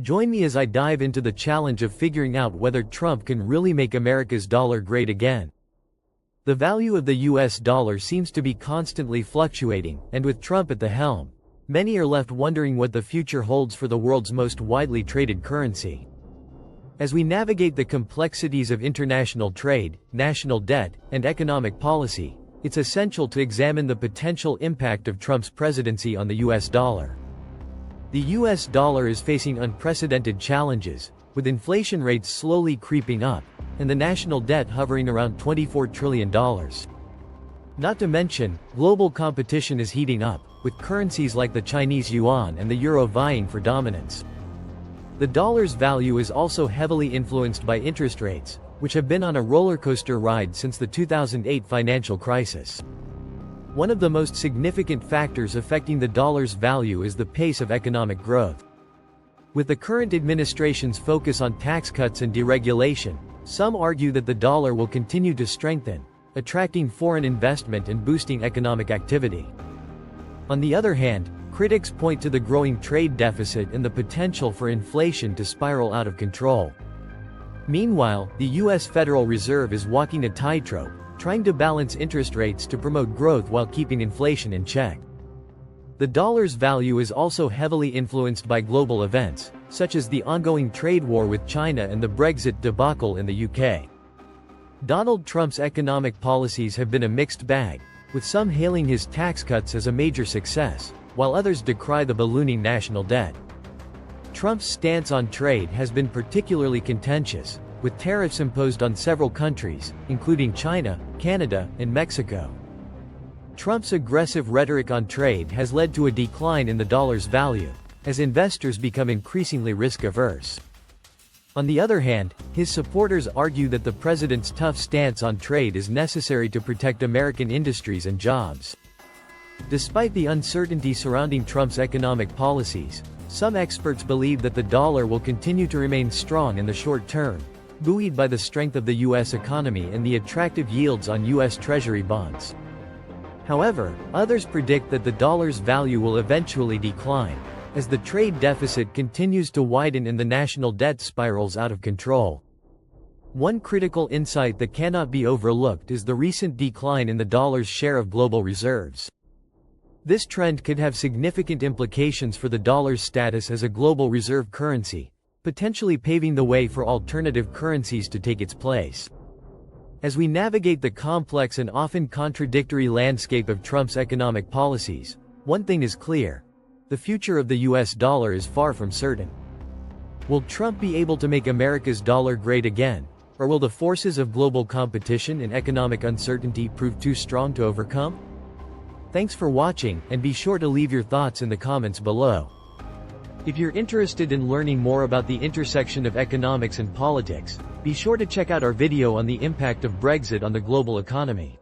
Join me as I dive into the challenge of figuring out whether Trump can really make America's dollar great again. The value of the US dollar seems to be constantly fluctuating, and with Trump at the helm, many are left wondering what the future holds for the world's most widely traded currency. As we navigate the complexities of international trade, national debt, and economic policy, it's essential to examine the potential impact of Trump's presidency on the US dollar. The US dollar is facing unprecedented challenges, with inflation rates slowly creeping up, and the national debt hovering around $24 trillion. Not to mention, global competition is heating up, with currencies like the Chinese yuan and the euro vying for dominance. The dollar's value is also heavily influenced by interest rates, which have been on a roller coaster ride since the 2008 financial crisis. One of the most significant factors affecting the dollar's value is the pace of economic growth. With the current administration's focus on tax cuts and deregulation, some argue that the dollar will continue to strengthen, attracting foreign investment and boosting economic activity. On the other hand, critics point to the growing trade deficit and the potential for inflation to spiral out of control. Meanwhile, the U.S. Federal Reserve is walking a tightrope, trying to balance interest rates to promote growth while keeping inflation in check. The dollar's value is also heavily influenced by global events, such as the ongoing trade war with China and the Brexit debacle in the UK. Donald Trump's economic policies have been a mixed bag, with some hailing his tax cuts as a major success, while others decry the ballooning national debt. Trump's stance on trade has been particularly contentious, with tariffs imposed on several countries, including China, Canada, and Mexico. Trump's aggressive rhetoric on trade has led to a decline in the dollar's value, as investors become increasingly risk-averse. On the other hand, his supporters argue that the president's tough stance on trade is necessary to protect American industries and jobs. Despite the uncertainty surrounding Trump's economic policies, some experts believe that the dollar will continue to remain strong in the short term, buoyed by the strength of the U.S. economy and the attractive yields on U.S. Treasury bonds. However, others predict that the dollar's value will eventually decline, as the trade deficit continues to widen and the national debt spirals out of control. One critical insight that cannot be overlooked is the recent decline in the dollar's share of global reserves. This trend could have significant implications for the dollar's status as a global reserve currency, potentially paving the way for alternative currencies to take its place. As we navigate the complex and often contradictory landscape of Trump's economic policies, one thing is clear: the future of the US dollar is far from certain. Will Trump be able to make America's dollar great again, or will the forces of global competition and economic uncertainty prove too strong to overcome? Thanks for watching, and be sure to leave your thoughts in the comments below. If you're interested in learning more about the intersection of economics and politics, be sure to check out our video on the impact of Brexit on the global economy.